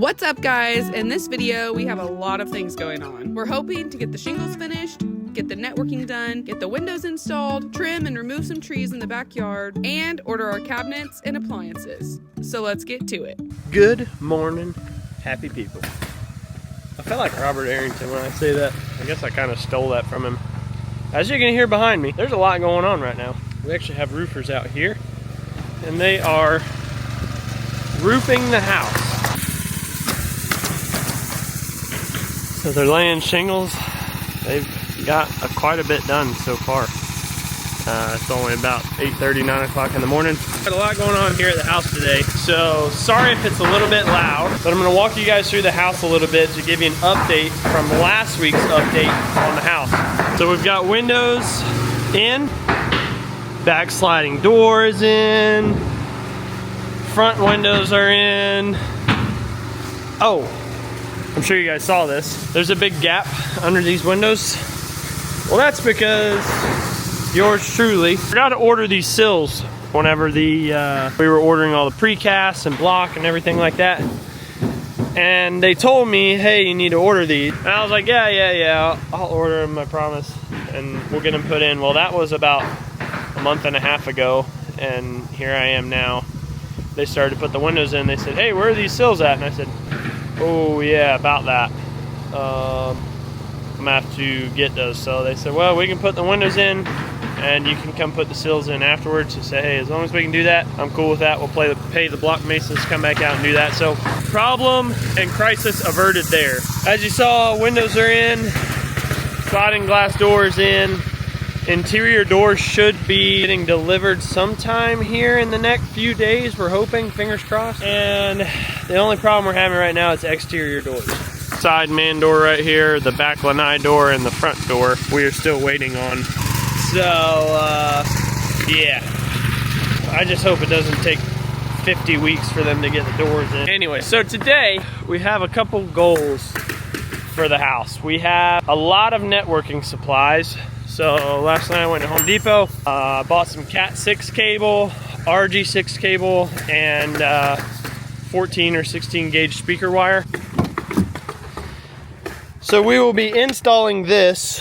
What's up, guys? In this video, we have a lot of things going on. We're hoping to get the shingles finished, get the networking done, get the windows installed, trim and remove some trees in the backyard, and order our cabinets and appliances. So let's get to it. Good morning, happy people. I feel like Robert Arrington when I say that. I guess I kind of stole that from him. As you can hear behind me, there's a lot going on right now. We actually have roofers out here, and they are roofing the house. So they're laying shingles. They've got quite a bit done so far. It's only about 8:30, 9 o'clock in the morning. Got a lot going on here at the house today. So sorry if it's a little bit loud, but I'm gonna walk you guys through the house a little bit to give you an update from last week's update on the house. So we've got windows in, back sliding doors in, front windows are in. Oh, I'm sure you guys saw this. There's a big gap under these windows. Well, that's because yours truly forgot to order these sills whenever we were ordering all the precast and block and everything like that. And they told me, hey, you need to order these. And I was like, yeah, I'll order them, I promise. And we'll get them put in. Well, that was about a month and a half ago. And here I am now. They started to put the windows in. They said, hey, where are these sills at? And I said, oh yeah, about that. I'm gonna have to get those. So they said, well, we can put the windows in and you can come put the sills in afterwards. To say, hey, as long as we can do that, I'm cool with that. We'll pay the block masons to come back out and do that. So problem and crisis averted there. As you saw, windows are in, sliding glass doors in. Interior doors should be getting delivered sometime here in the next few days. We're hoping, fingers crossed. And the only problem we're having right now is exterior doors. Side man door right here, the back lanai door, and the front door we are still waiting on. So, yeah. I just hope it doesn't take 50 weeks for them to get the doors in. Anyway, so today we have a couple goals for the house. We have a lot of networking supplies. So last night I went to Home Depot, bought some Cat 6 cable, RG6 cable, and 14 or 16 gauge speaker wire. So we will be installing this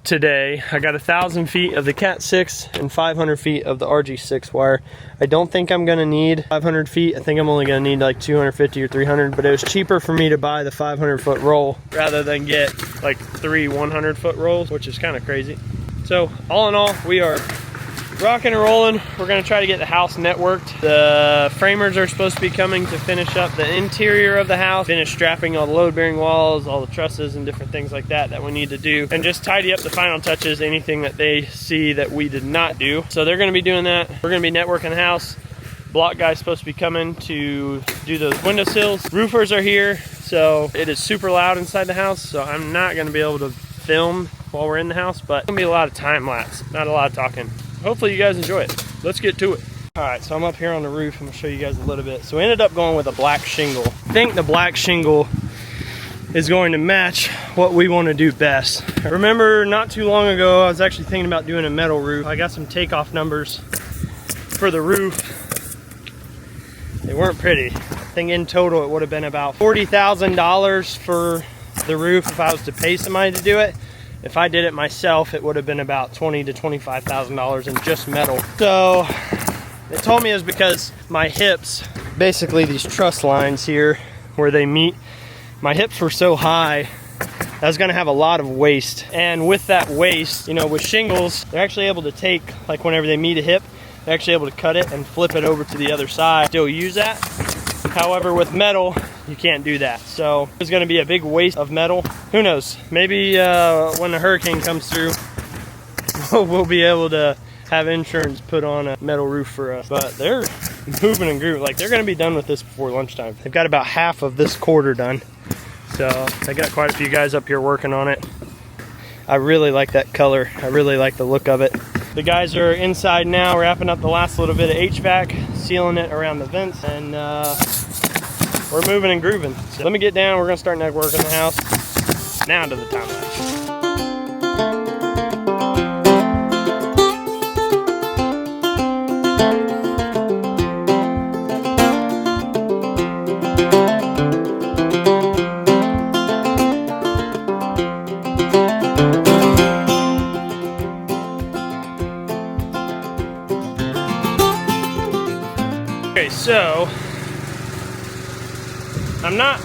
today. I got 1,000 feet of the Cat 6 and 500 feet of the RG6 wire. I don't think I'm gonna need 500 feet. I think I'm only gonna need like 250 or 300, but it was cheaper for me to buy the 500 foot roll rather than get like 3 100 foot rolls, which is kind of crazy. So all in all, we are rocking and rolling. We're gonna try to get the house networked. The framers are supposed to be coming to finish up the interior of the house, finish strapping all the load bearing walls, all the trusses and different things like that we need to do, and just tidy up the final touches, anything that they see that we did not do. So they're gonna be doing that. We're gonna be networking the house. Block guy's supposed to be coming to do those window sills. Roofers are here, so it is super loud inside the house, so I'm not gonna be able to film while we're in the house, but it's gonna be a lot of time lapse, not a lot of talking. Hopefully you guys enjoy it. Let's get to it. All right, so I'm up here on the roof. I'm gonna show you guys a little bit. So we ended up going with a black shingle. I think the black shingle is going to match what we want to do best. I remember not too long ago, I was actually thinking about doing a metal roof. I got some takeoff numbers for the roof. They weren't pretty. I think in total it would have been about $40,000 for the roof if I was to pay somebody to do it. If I did it myself, it would have been about $20,000 to $25,000 in just metal. So they told me it was because my hips, basically these truss lines here where they meet, my hips were so high, I was gonna have a lot of waste. And with that waste, you know, with shingles, they're actually able to take, like whenever they meet a hip, they're actually able to cut it and flip it over to the other side, still use that. However, with metal, you can't do that. So there's gonna be a big waste of metal. Who knows? Maybe when the hurricane comes through, we'll be able to have insurance put on a metal roof for us. But they're moving and grooving. Like, they're gonna be done with this before lunchtime. They've got about half of this quarter done. So I got quite a few guys up here working on it. I really like that color. I really like the look of it. The guys are inside now, wrapping up the last little bit of HVAC, sealing it around the vents, and we're moving and grooving. So let me get down, we're gonna start networking the house. Now to the time lapse. I'm not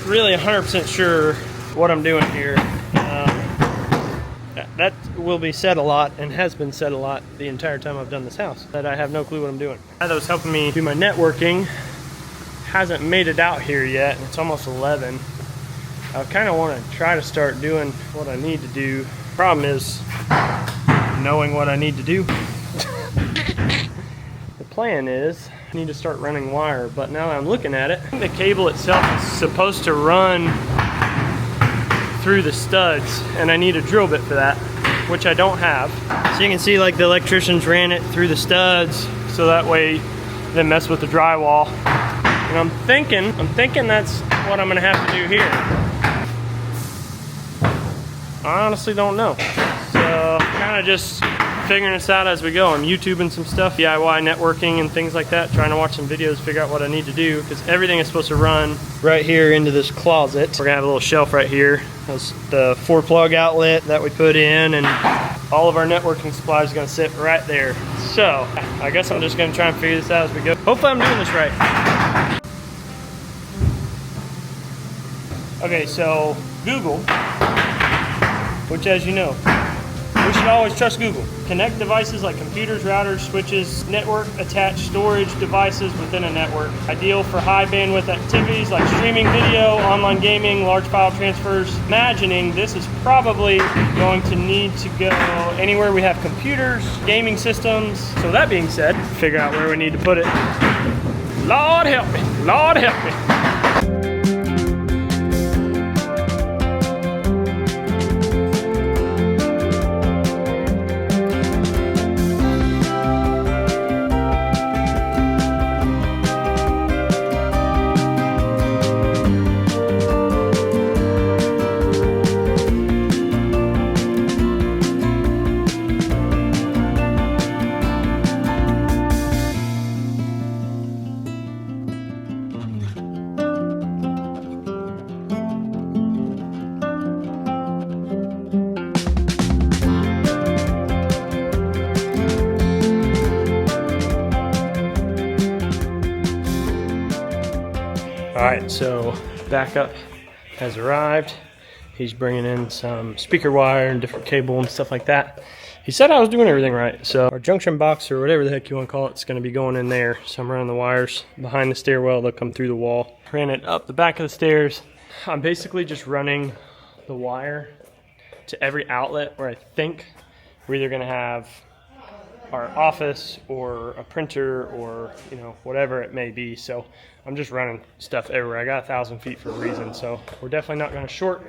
really 100% sure what I'm doing here. That will be said a lot and has been said a lot the entire time I've done this house, that I have no clue what I'm doing. That was helping me do my networking hasn't made it out here yet, and it's almost 11. I kind of want to try to start doing what I need to do. Problem is knowing what I need to do. The plan is I need to start running wire, but now that I'm looking at it, I think the cable itself is supposed to run through the studs, and I need a drill bit for that, which I don't have. So you can see like the electricians ran it through the studs so that way they mess with the drywall. And I'm thinking that's what I'm gonna have to do here. I honestly don't know. So kind of just figuring this out as we go. I'm YouTubing some stuff, DIY networking and things like that, trying to watch some videos, figure out what I need to do, because everything is supposed to run right here into this closet. We're gonna have a little shelf right here. That's the 4-plug outlet that we put in, and all of our networking supplies are gonna sit right there. So I guess I'm just gonna try and figure this out as we go. Hopefully I'm doing this right. Okay, so Google, which as you know, we should always trust Google. Connect devices like computers, routers, switches, network attached storage devices within a network. Ideal for high bandwidth activities like streaming video, online gaming, large file transfers. Imagining this is probably going to need to go anywhere we have computers, gaming systems. So that being said, figure out where we need to put it. Lord help me, Lord help me. Alright, so backup has arrived. He's bringing in some speaker wire and different cable and stuff like that. He said I was doing everything right. So our junction box, or whatever the heck you want to call it, is going to be going in there. So I'm running the wires behind the stairwell. They'll come through the wall. Ran it up the back of the stairs. I'm basically just running the wire to every outlet where I think we're either going to have our office or a printer or, you know, whatever it may be. So I'm just running stuff everywhere. I got 1,000 feet for a reason, so we're definitely not going to short.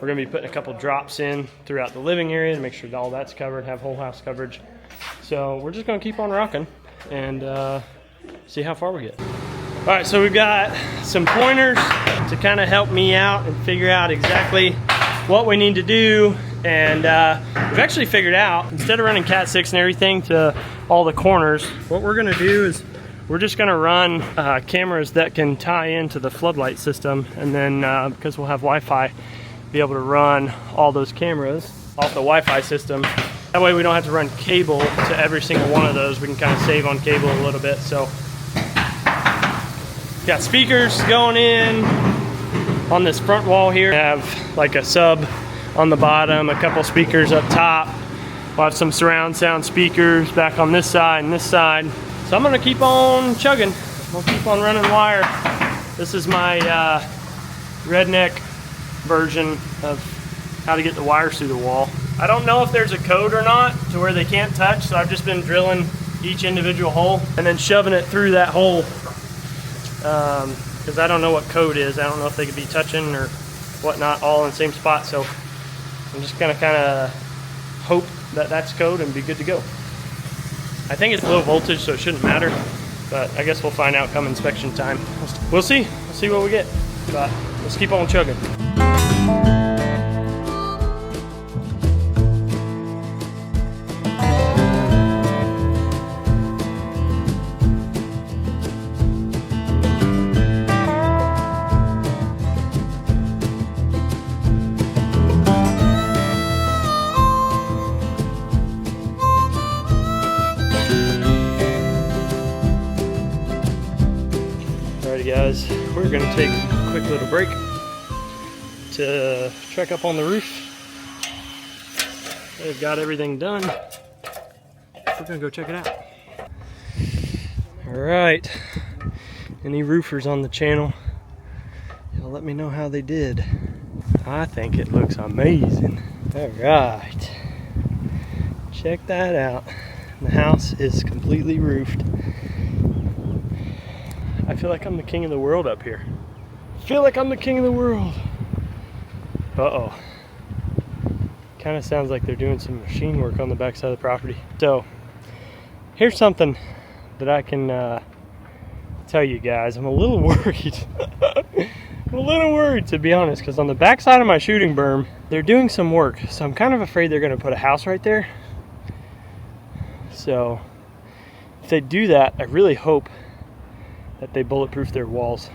We're going to be putting a couple drops in throughout the living area to make sure that all that's covered, have whole house coverage. So we're just going to keep on rocking and see how far we get. All right, so we've got some pointers to kind of help me out and figure out exactly what we need to do. And we've actually figured out, instead of running Cat 6 and everything to all the corners, what we're going to do is we're just going to run cameras that can tie into the floodlight system, and then because we'll have Wi-Fi, be able to run all those cameras off the Wi-Fi system. That way we don't have to run cable to every single one of those. We can kind of save on cable a little bit. So got speakers going in on this front wall here. We have like a sub on the bottom, a couple speakers up top. We'll have some surround sound speakers back on this side and this side. So I'm gonna keep on chugging. We'll keep on running wire. This is my Redneck version of how to get the wires through the wall. I don't know if there's a code or not to where they can't touch, so I've just been drilling each individual hole and then shoving it through that hole, because I don't know what code is. I don't know if they could be touching or whatnot all in the same spot, so I'm just gonna kind of hope that that's code and be good to go. I think it's low voltage, so it shouldn't matter, but I guess we'll find out come inspection time. We'll see. We'll see what we get, but let's keep on chugging. Guys, we're going to take quick little break to check up on the roof. They've got everything done. We're gonna go check it out. All right, any roofers on the channel, y'all let me know how they did. I think it looks amazing. All right, check that out. The house is completely roofed. I feel like I'm the king of the world up here. I feel like I'm the king of the world. Uh-oh. Kind of sounds like they're doing some machine work on the backside of the property. So, here's something that I can tell you guys. I'm a little worried. I'm a little worried, to be honest, because on the backside of my shooting berm, they're doing some work. So I'm kind of afraid they're going to put a house right there. So if they do that, I really hope that they bulletproof their walls.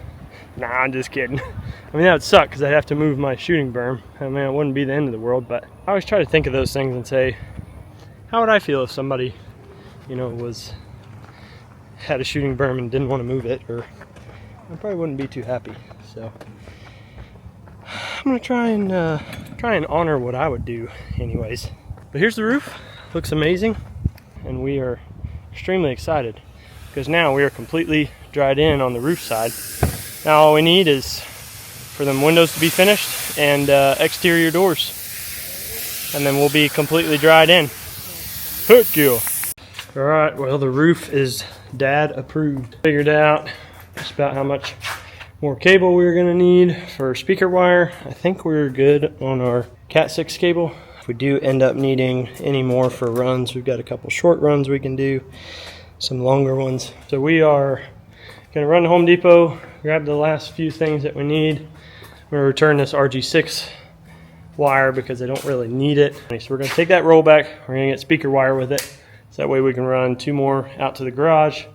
Nah, I'm just kidding. I mean, that would suck because I'd have to move my shooting berm. I mean, it wouldn't be the end of the world, but I always try to think of those things and say, how would I feel if somebody, you know, had a shooting berm and didn't want to move it? Or I probably wouldn't be too happy. So I'm gonna try and honor what I would do anyways. But here's the roof. Looks amazing, and we are extremely excited because now we are completely dried in on the roof side. Now all we need is for them windows to be finished and exterior doors, and then we'll be completely dried in. Heck yeah. All right, well, the roof is dad approved. Figured out just about how much more cable we're gonna need for speaker wire. I think we're good on our Cat 6 cable. If we do end up needing any more for runs, we've got a couple short runs we can do, some longer ones. So we are gonna run to Home Depot, grab the last few things that we need. We're gonna return this RG6 wire because I don't really need it. So we're gonna take that rollback, we're gonna get speaker wire with it. So that way we can run 2 more out to the garage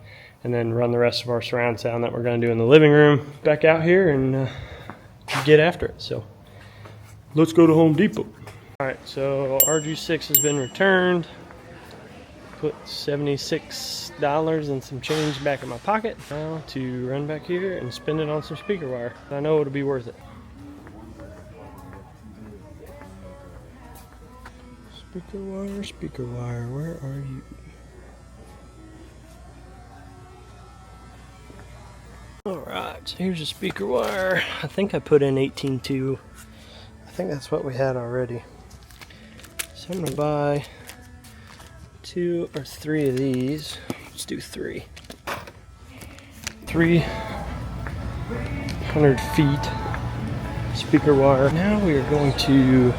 and then run the rest of our surround sound that we're gonna do in the living room back out here and get after it. So let's go to Home Depot. All right, so RG6 has been returned. Put $76 and some change back in my pocket. Now to run back here and spend it on some speaker wire. I know it'll be worth it. Speaker wire, where are you? Alright, so here's a speaker wire. I think I put in 18.2. I think that's what we had already. So I'm gonna buy 2 or 3 of these. Let's do 3. 300 feet speaker wire. Now we are going to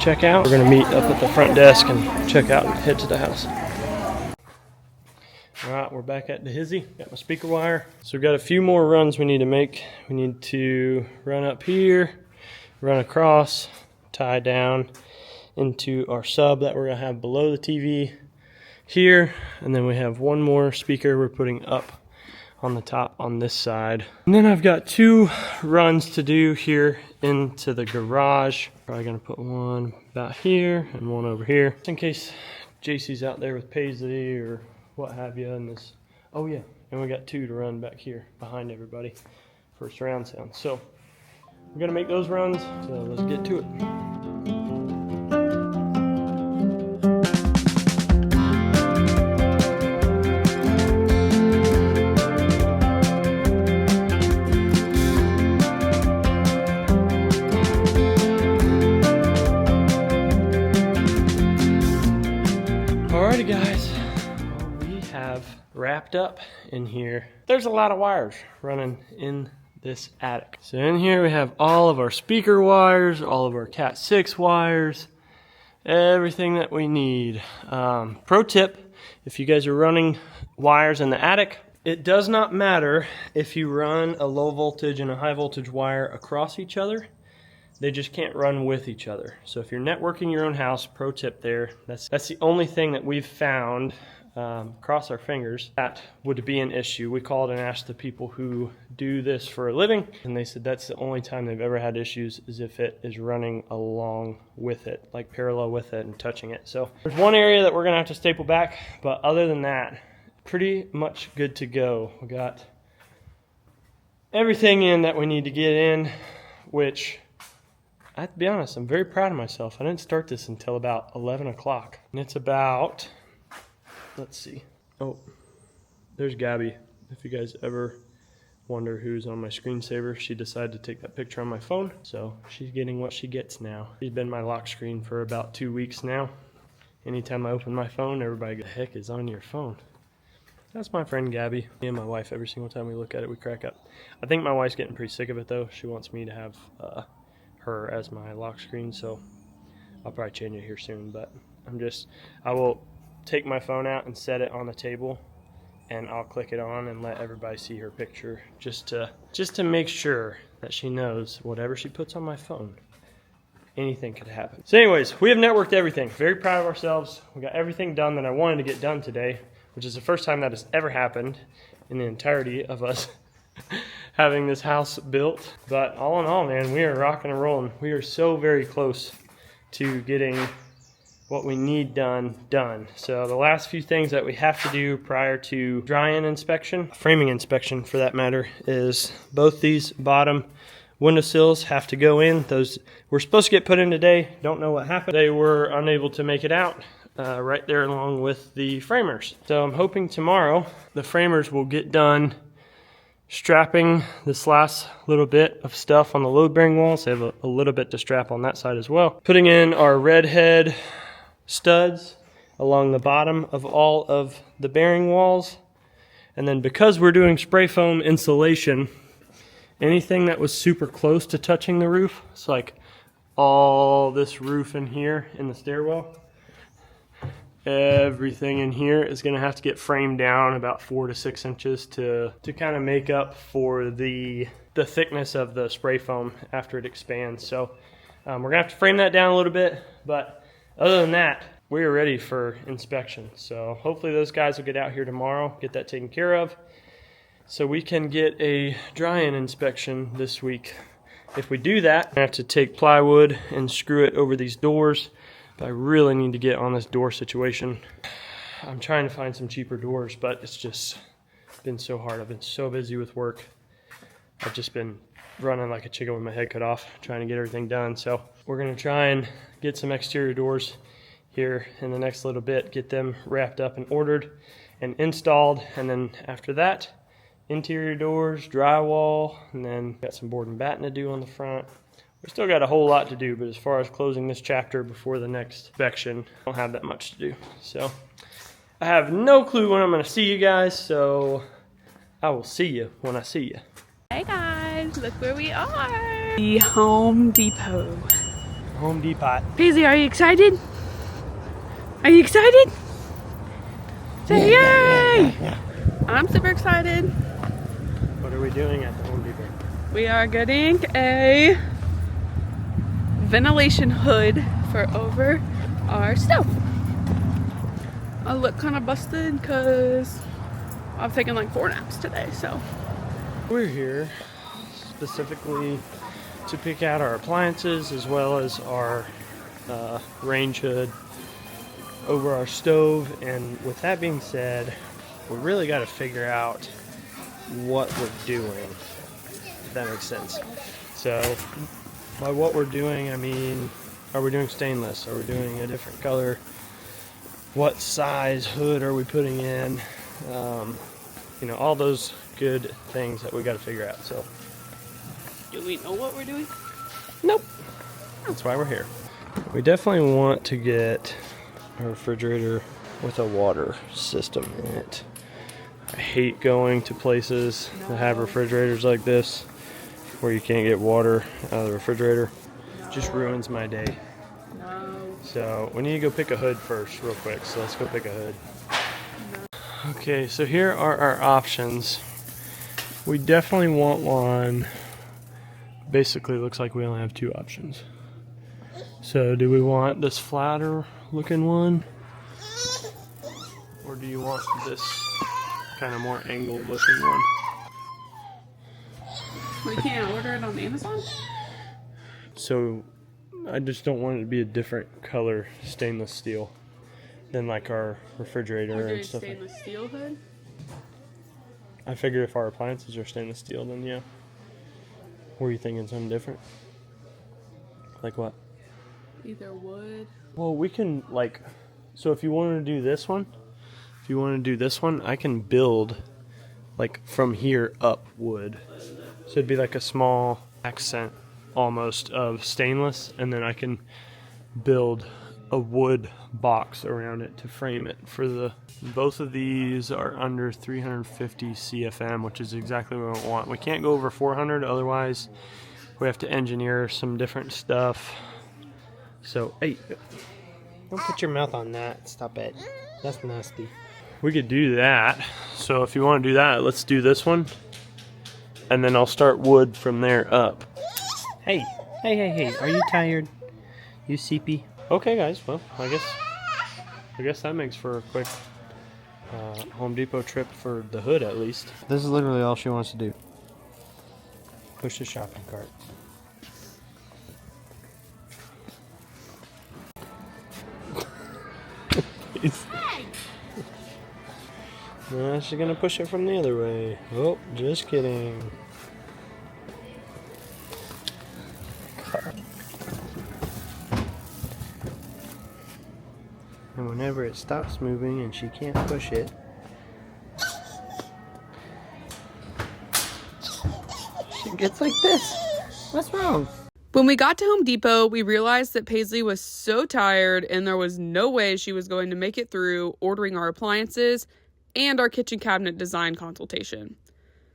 check out. We're gonna meet up at the front desk and check out and head to the house. All right, we're back at the hizzy. Got my speaker wire. So we've got a few more runs we need to make. We need to run up here, run across, tie down into our sub that we're gonna have below the TV here. And then we have one more speaker we're putting up on the top on this side. And then I've got 2 runs to do here into the garage. Probably gonna put one about here and one over here, just in case JC's out there with Paisley or what have you in this. Oh yeah, and we got 2 to run back here behind everybody for surround sound. So we're gonna make those runs, so let's get to it. Alrighty guys, well, we have wrapped up in here. There's a lot of wires running in this attic. So in here we have all of our speaker wires, all of our Cat 6 wires, everything that we need. Pro tip, if you guys are running wires in the attic, it does not matter if you run a low voltage and a high voltage wire across each other. They just can't run with each other. So if you're networking your own house, pro tip there, that's the only thing that we've found, cross our fingers, that would be an issue. We called and asked the people who do this for a living, and they said that's the only time they've ever had issues is if it is running along with it, like parallel with it and touching it. So there's one area that we're gonna have to staple back, but other than that, pretty much good to go. We got everything in that we need to get in, which I have to be honest, I'm very proud of myself. I didn't start this until about 11 o'clock. And it's about, let's see. Oh, there's Gabby. If you guys ever wonder who's on my screensaver, she decided to take that picture on my phone. So she's getting what she gets now. She's been my lock screen for about 2 weeks now. Anytime I open my phone, everybody goes, "The heck is on your phone?" That's my friend Gabby. Me and my wife, every single time we look at it, we crack up. I think my wife's getting pretty sick of it though. She wants me to have her as my lock screen, so I'll probably change it here soon. But I will take my phone out and set it on the table, and I'll click it on and let everybody see her picture, just to make sure that she knows whatever she puts on my phone, anything could happen. So anyways, we have networked everything. Very proud of ourselves. We got everything done that I wanted to get done today, which is the first time that has ever happened in the entirety of us having this house built. But all in all, man, we are rocking and rolling. We are so very close to getting what we need done. So the last few things that we have to do prior to dry-in inspection, framing inspection for that matter, is both these bottom windowsills have to go in. Those were supposed to get put in today. Don't know what happened. They were unable to make it out right there along with the framers. So I'm hoping tomorrow the framers will get done strapping this last little bit of stuff on the load-bearing walls. They have a little bit to strap on that side as well. Putting in our red head studs along the bottom of all of the bearing walls. And then because we're doing spray foam insulation, anything that was super close to touching the roof, it's like all this roof in here in the stairwell, everything in here is going to have to get framed down about 4 to 6 inches to kind of make up for the thickness of the spray foam after it expands. So we're going to have to frame that down a little bit, but other than that, we are ready for inspection. So hopefully those guys will get out here tomorrow, get that taken care of, so we can get a dry-in inspection this week. If we do that, I have to take plywood and screw it over these doors. But I really need to get on this door situation. I'm trying to find some cheaper doors, but it's just been so hard. I've been so busy with work. I've just been running like a chicken with my head cut off, trying to get everything done. So we're gonna try and get some exterior doors here in the next little bit, get them wrapped up and ordered and installed. And then after that, interior doors, drywall, and then got some board and batten to do on the front. We still got a whole lot to do, but as far as closing this chapter before the next inspection, I don't have that much to do. So I have no clue when I'm going to see you guys, so I will see you when I see you. Hey guys, look where we are. The Home Depot. Home Depot. Paisley, are you excited? Are you excited? Say yay! I'm super excited. What are we doing at the Home Depot? We are getting a ventilation hood for over our stove. I look kind of busted because I've taken like 4 naps today, so. We're here specifically to pick out our appliances as well as our range hood over our stove. And with that being said, we really got to figure out what we're doing, if that makes sense. So by what we're doing, I mean, are we doing stainless? Are we doing a different color? What size hood are we putting in? You know, all those good things that we got to figure out. So, Do we know what we're doing? nope. That's why we're here. We definitely want to get a refrigerator with a water system in it. I hate going to places that have refrigerators like this where you can't get water out of the refrigerator. It just ruins my day. No. So we need to go pick a hood first real quick. So let's go pick a hood. Okay, so here are our options. We definitely want one. Basically looks like we only have 2 options. So do we want this flatter looking one? Or do you want this kind of more angled looking one? We can't order it on Amazon? So I just don't want it to be a different color stainless steel than like our refrigerator and stuff. Stainless steel hood? I figure if our appliances are stainless steel, then yeah. Were you thinking something different? Like what? Either wood. Well, we can, like, so if you wanted to do this one, I can build, like, from here up wood. So it'd be like a small accent, almost, of stainless, and then I can build a wood box around it to frame it for the... Both of these are under 350 CFM, which is exactly what I want. We can't go over 400, otherwise we have to engineer some different stuff. So, hey, don't put your mouth on that. Stop it. That's nasty. We could do that. So if you want to do that, let's do this one. And then I'll start wood from there up. Hey, hey. Are you tired? You sleepy? Okay, guys. Well, I guess that makes for a quick Home Depot trip for the hood, at least. This is literally all she wants to do. Push the shopping cart. No, she's gonna push it from the other way. Oh, just kidding. And whenever it stops moving and she can't push it, she gets like this. What's wrong? When we got to Home Depot, we realized that Paisley was so tired and there was no way she was going to make it through ordering our appliances and our kitchen cabinet design consultation.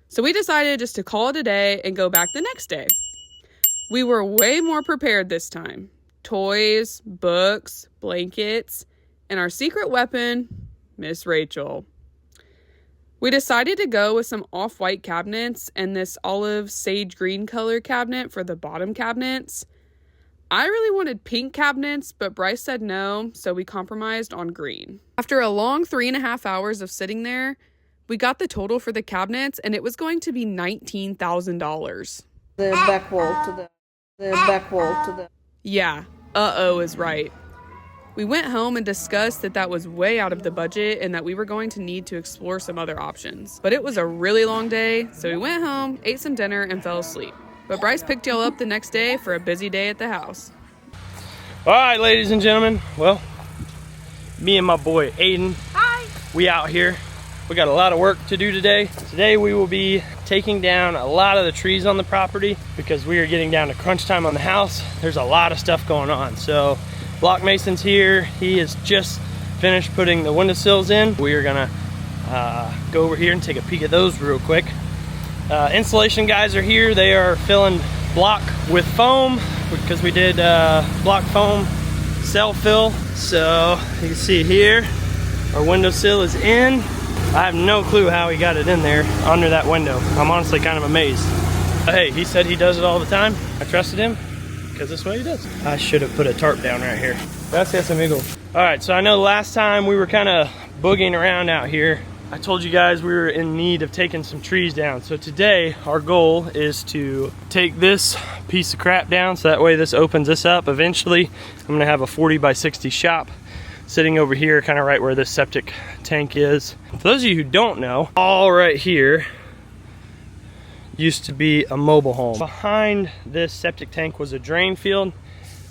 So we decided just to call it a day and go back the next day. We were way more prepared this time. Toys, books, blankets, and our secret weapon, Miss Rachel. We decided to go with some off-white cabinets and this olive sage green color cabinet for the bottom cabinets. I really wanted pink cabinets, but Bryce said no, so we compromised on green. After a long 3.5 hours of sitting there, we got the total for the cabinets, and it was going to be $19,000. The back wall to the... Yeah, uh-oh is right. We went home and discussed that was way out of the budget and that we were going to need to explore some other options. But it was a really long day, so we went home, ate some dinner, and fell asleep. But Bryce picked y'all up the next day for a busy day at the house. All right, ladies and gentlemen. Well, me and my boy Aiden, Hi. We out here. We got a lot of work to do today. Today we will be taking down a lot of the trees on the property because we are getting down to crunch time on the house. There's a lot of stuff going on. So Block Mason's here. He has just finished putting the windowsills in. We are gonna go over here and take a peek at those real quick. Installation guys are here. They are filling block with foam because we did block foam cell fill. So you can see here, our windowsill is in. I have no clue how he got it in there under that window. I'm honestly kind of amazed. But hey, he said he does it all the time. I trusted him because that's what he does. I should have put a tarp down right here. Gracias, amigo. All right, so I know last time we were kind of boogieing around out here. I told you guys we were in need of taking some trees down. So today our goal is to take this piece of crap down so that way this opens this up. Eventually I'm gonna have a 40 by 60 shop sitting over here, kind of right where this septic tank is. For those of you who don't know, all right here used to be a mobile home. Behind this septic tank was a drain field.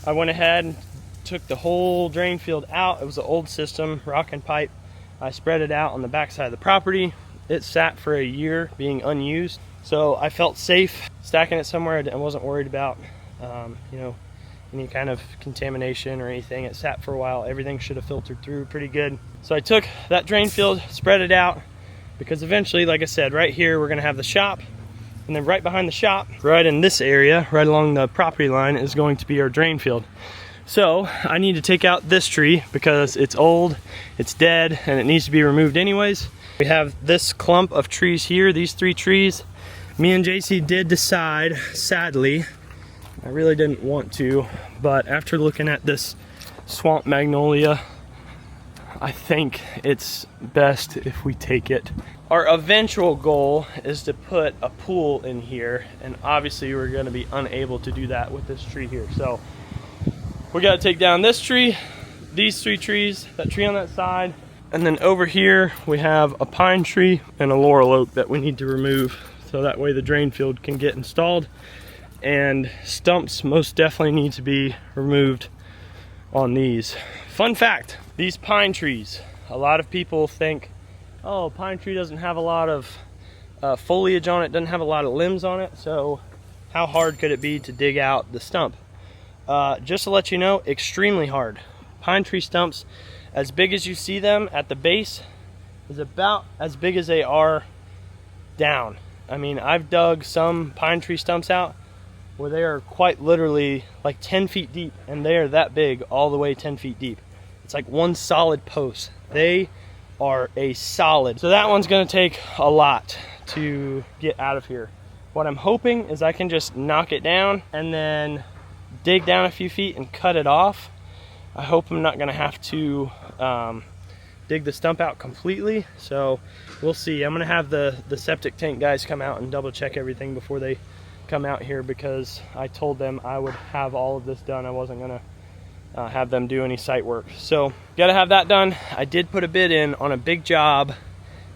I went ahead and took the whole drain field out. It was an old system, rock and pipe. I spread it out on the back side of the property. It sat for a year being unused. So I felt safe stacking it somewhere. I wasn't worried about, you know, any kind of contamination or anything. It sat for a while. Everything should have filtered through pretty good. So I took that drain field, spread it out, because eventually, like I said, right here, we're gonna have the shop. And then right behind the shop, right in this area, right along the property line, is going to be our drain field. So I need to take out this tree because it's old, it's dead, and it needs to be removed anyways. We have this clump of trees here, these 3 trees. Me and JC did decide, sadly, I really didn't want to, but after looking at this swamp magnolia, I think it's best if we take it. Our eventual goal is to put a pool in here, and obviously we're gonna be unable to do that with this tree here. So we gotta take down this tree, these 3 trees, that tree on that side, and then over here we have a pine tree and a laurel oak that we need to remove so that way the drain field can get installed. and stumps most definitely need to be removed on these. Fun fact, these pine trees, a lot of people think, oh, pine tree doesn't have a lot of foliage on it, doesn't have a lot of limbs on it, so how hard could it be to dig out the stump? Just to let you know, extremely hard. Pine tree stumps, as big as you see them at the base, is about as big as they are down. I mean, I've dug some pine tree stumps out where they are quite literally like 10 feet deep, and they are that big all the way 10 feet deep. It's like one solid post. They are a solid. So that one's gonna take a lot to get out of here. What I'm hoping is I can just knock it down and then dig down a few feet and cut it off. I hope I'm not gonna have to dig the stump out completely, so we'll see. I'm gonna have the septic tank guys come out and double check everything before they come out here, because I told them I would have all of this done. I wasn't gonna have them do any site work, so gotta have that done. I did put a bid in on a big job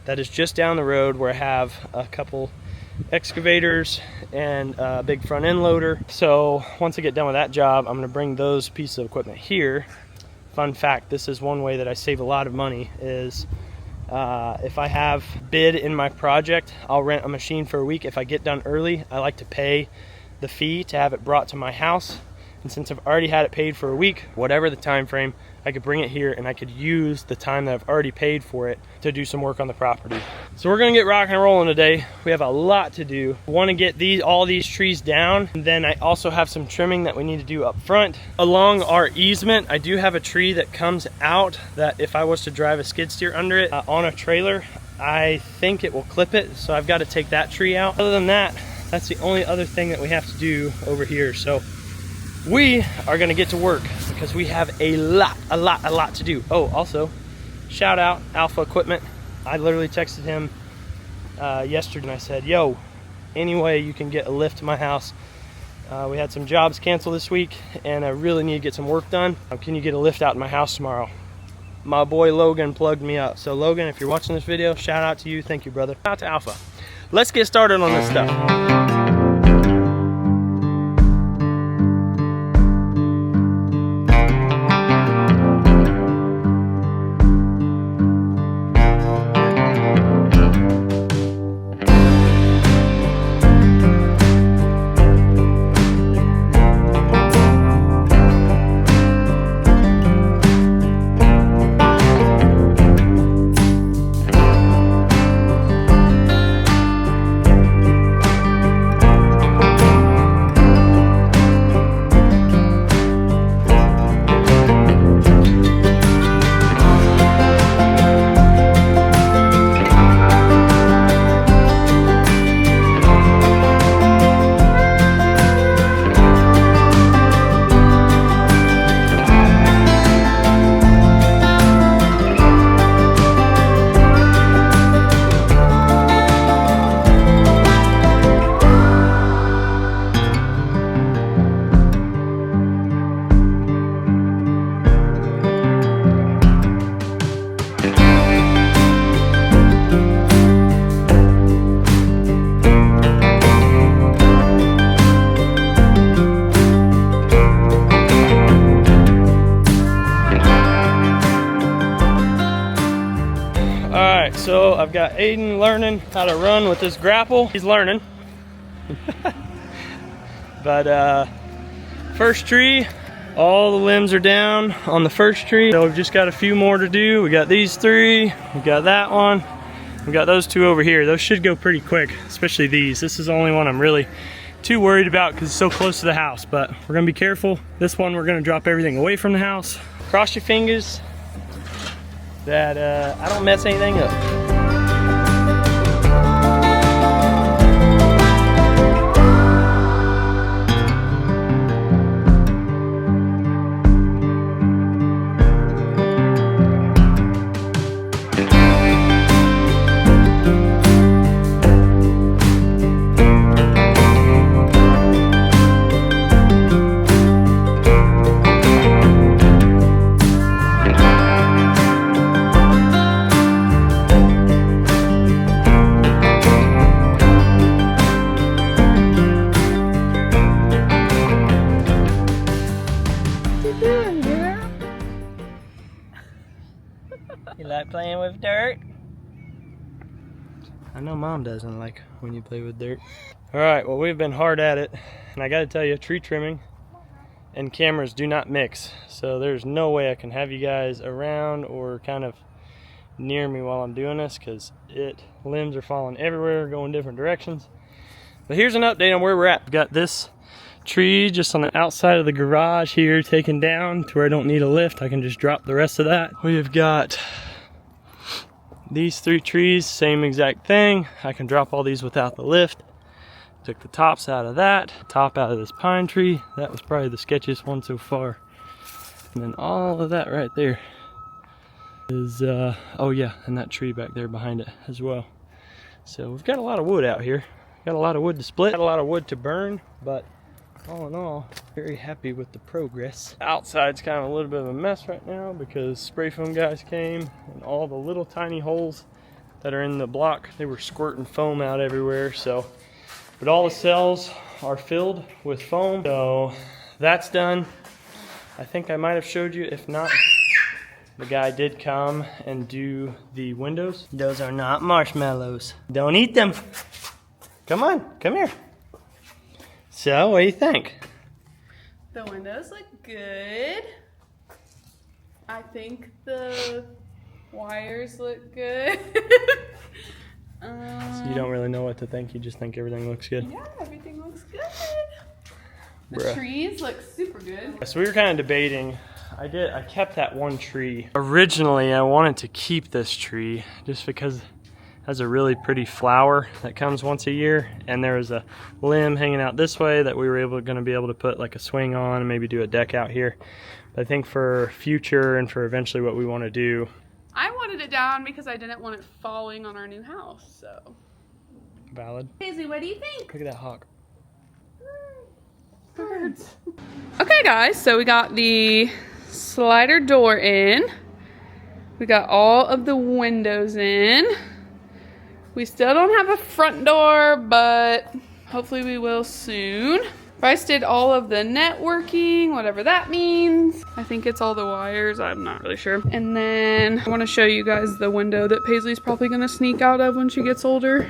that is just down the road where I have a couple excavators and a big front end loader. So once I get done with that job, I'm gonna bring those pieces of equipment here. Fun fact, this is one way that I save a lot of money, is if I have bid in my project, I'll rent a machine for a week. If I get done early, I like to pay the fee to have it brought to my house. And since I've already had it paid for a week, whatever the time frame, I could bring it here and I could use the time that I've already paid for it to do some work on the property. So we're gonna get rocking and rolling today. We have a lot to do. We wanna get all these trees down. And then I also have some trimming that we need to do up front. Along our easement, I do have a tree that comes out that if I was to drive a skid steer under it on a trailer, I think it will clip it. So I've got to take that tree out. Other than that, that's the only other thing that we have to do over here. So we are gonna get to work because we have a lot to do. Oh, also, shout out Alpha Equipment. I literally texted him yesterday and I said, yo, any way you can get a lift to my house. We had some jobs canceled this week and I really need to get some work done. Can you get a lift out to my house tomorrow? My boy Logan plugged me up. So Logan, if you're watching this video, shout out to you. Thank you, brother. Shout out to Alpha. Let's get started on this stuff. So I've got Aiden learning how to run with this grapple. He's learning. But first tree, all the limbs are down on the first tree. So we've just got a few more to do. We got these three, we got that one, we got those two over here. Those should go pretty quick, especially these. This is the only one I'm really too worried about because it's so close to the house, but we're gonna be careful. This one, we're gonna drop everything away from the house. Cross your fingers that I don't mess anything up. like playing with dirt? I know Mom doesn't like when you play with dirt. All right, well, we've been hard at it, and I gotta tell you, tree trimming and cameras do not mix. So there's no way I can have you guys around or kind of near me while I'm doing this, because limbs are falling everywhere, going different directions. But here's an update on where we're at. We've got this tree just on the outside of the garage here taken down to where I don't need a lift. I can just drop the rest of that. We've got these 3 trees, same exact thing. I can drop all these without the lift. Took the tops out of that, top out of this pine tree. That was probably the sketchiest one so far. And then all of that right there is, oh yeah, and that tree back there behind it as well. So we've got a lot of wood out here. Got a lot of wood to split, got a lot of wood to burn, but all in all, very happy with the progress. Outside's kind of a little bit of a mess right now because spray foam guys came and all the little tiny holes that are in the block, they were squirting foam out everywhere. So, but all the cells are filled with foam, so that's done. I think I might have showed you, if not, the guy did come and do the windows. Those are not marshmallows. Don't eat them. Come on, come here. So, what do you think? The windows look good. I think the wires look good. So you don't really know what to think, you just think everything looks good? Yeah, everything looks good. The Bruh. trees look super good. So we were kind of debating. I kept that one tree. Originally, I wanted to keep this tree just because it has a really pretty flower that comes once a year, and there was a limb hanging out this way that we were going to be able to put like a swing on and maybe do a deck out here. But I think for future and for eventually what we want to do, I wanted it down because I didn't want it falling on our new house, so. valid. Paisley, what do you think? Look at that hawk. Birds. Okay guys, so we got the slider door in. We got all of the windows in. We still don't have a front door, but hopefully we will soon. Bryce did all of the networking, whatever that means. I think it's all the wires, I'm not really sure. And then I want to show you guys the window that Paisley's probably gonna sneak out of when she gets older.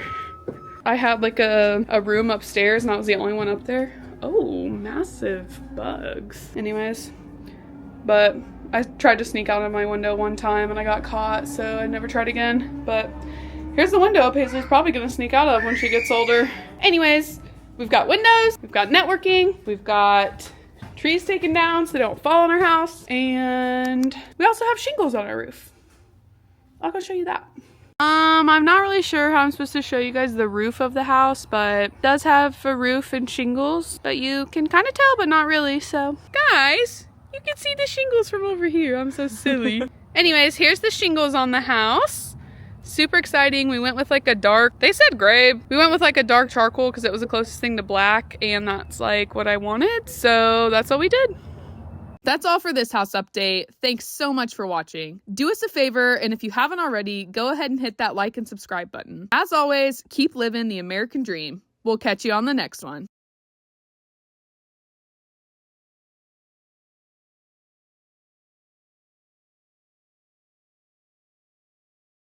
I had like a room upstairs and I was the only one up there. Oh, massive bugs. Anyways, but I tried to sneak out of my window one time and I got caught, so I never tried again. But here's the window Paisley's probably gonna sneak out of when she gets older. Anyways, we've got windows, we've got networking, we've got trees taken down so they don't fall on our house, and we also have shingles on our roof. I'll go show you that. I'm not really sure how I'm supposed to show you guys the roof of the house, but it does have a roof and shingles, but you can kind of tell, but not really. So guys, you can see the shingles from over here. I'm so silly. Anyways, here's the shingles on the house. Super exciting. We went with like a dark, they said gray. We went with like a dark charcoal because it was the closest thing to black, and that's like what I wanted. So that's what we did. That's all for this house update. Thanks so much for watching. Do us a favor, and if you haven't already, go ahead and hit that like and subscribe button. As always, keep living the American dream. We'll catch you on the next one.